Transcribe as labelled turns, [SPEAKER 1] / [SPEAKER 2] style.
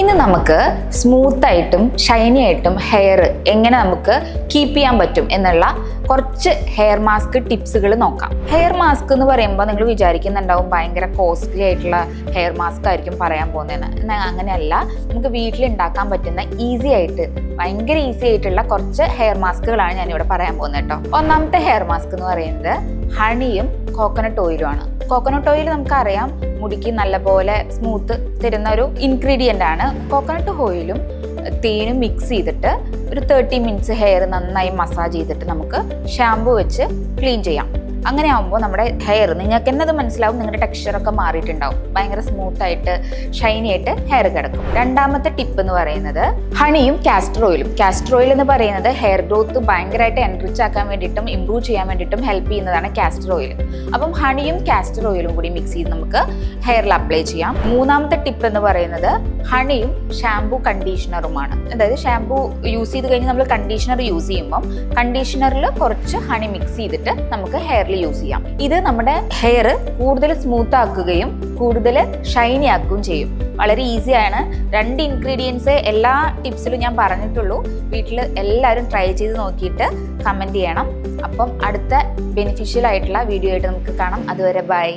[SPEAKER 1] ഇന്ന് നമുക്ക് സ്മൂത്തായിട്ടും ഷൈനി ആയിട്ടും ഹെയർ എങ്ങനെ നമുക്ക് കീപ്പ് ചെയ്യാൻ പറ്റും എന്നുള്ള കുറച്ച് ഹെയർ മാസ്ക് ടിപ്സുകൾ നോക്കാം. ഹെയർ മാസ്ക് എന്ന് പറയുമ്പോൾ നിങ്ങൾ വിചാരിക്കുന്നുണ്ടാവും ഭയങ്കര കോസ്റ്റ്ലി ആയിട്ടുള്ള ഹെയർ മാസ്ക് ആയിരിക്കും പറയാൻ പോകുന്നതെന്ന്. എന്നാൽ അങ്ങനെയല്ല, നമുക്ക് വീട്ടിൽ ഉണ്ടാക്കാൻ പറ്റുന്ന ഈസി ആയിട്ട് ഭയങ്കര ഈസി ആയിട്ടുള്ള കുറച്ച് ഹെയർ മാസ്കുകളാണ് ഞാനിവിടെ പറയാൻ പോകുന്നത് കേട്ടോ. ഒന്നാമത്തെ ഹെയർ മാസ്ക് എന്ന് പറയുന്നത് ഹണിയും കോക്കനട്ട് ഓയിലുമാണ്. കോക്കനട്ട് ഓയിൽ നമുക്കറിയാം മുടിക്ക് നല്ലപോലെ സ്മൂത്ത് തരുന്ന ഒരു ഇൻഗ്രീഡിയൻ്റ് ആണ്. കോക്കനട്ട് ഓയിലും തേനും മിക്സ് ചെയ്തിട്ട് ഒരു 30 മിനിറ്റ്സ് ഹെയർ നന്നായി മസാജ് ചെയ്തിട്ട് നമുക്ക് ഷാമ്പു വെച്ച് ക്ലീൻ ചെയ്യാം. അങ്ങനെ ആകുമ്പോൾ നമ്മുടെ ഹെയർ നിങ്ങൾക്ക് എന്നത് മനസ്സിലാവും, നിങ്ങളുടെ ടെക്സ്ചറൊക്കെ മാറിയിട്ടുണ്ടാവും, ഭയങ്കര സ്മൂത്തായിട്ട് ഷൈനി ആയിട്ട് ഹെയർ കിടക്കും. രണ്ടാമത്തെ ടിപ്പ് എന്ന് പറയുന്നത് ഹണിയും കാസ്റ്റർ ഓയിലും. കാസ്റ്റർ ഓയിൽ എന്ന് പറയുന്നത് ഹെയർ ഗ്രോത്ത് ഭയങ്കരമായിട്ട് എൻറിച്ച് ആക്കാൻ വേണ്ടിയിട്ടും ഇംപ്രൂവ് ചെയ്യാൻ വേണ്ടിയിട്ടും ഹെൽപ്പ് ചെയ്യുന്നതാണ് കാസ്റ്റർ ഓയിൽ. അപ്പം ഹണിയും കാസ്റ്റർ ഓയിലും കൂടി മിക്സ് ചെയ്ത് നമുക്ക് ഹെയറിൽ അപ്ലൈ ചെയ്യാം. മൂന്നാമത്തെ ടിപ്പ് എന്ന് പറയുന്നത് ഹണിയും ഷാംപൂ കണ്ടീഷണറുമാണ്. അതായത് ഷാംപൂ യൂസ് ചെയ്ത് കഴിഞ്ഞ് നമ്മൾ കണ്ടീഷണർ യൂസ് ചെയ്യുമ്പം കണ്ടീഷണറിൽ കുറച്ച് ഹണി മിക്സ് ചെയ്തിട്ട് നമുക്ക് ഹെയറിൽ യൂസ് ചെയ്യാം. ഇത് നമ്മുടെ ഹെയർ കൂടുതൽ സ്മൂത്ത് ആക്കുകയും കൂടുതൽ ഷൈനി ആക്കുകയും ചെയ്യും. വളരെ ഈസിയാണ്. 2 ഇൻഗ്രീഡിയൻസ് എല്ലാ ടിപ്സിലും ഞാൻ പറഞ്ഞിട്ടുള്ളൂ. വീട്ടിൽ എല്ലാവരും ട്രൈ ചെയ്ത് നോക്കിയിട്ട് കമൻറ്റ് ചെയ്യണം. അപ്പം അടുത്ത ബെനിഫിഷ്യൽ ആയിട്ടുള്ള വീഡിയോ ആയിട്ട് നമുക്ക് കാണാം. അതുവരെ ബൈ.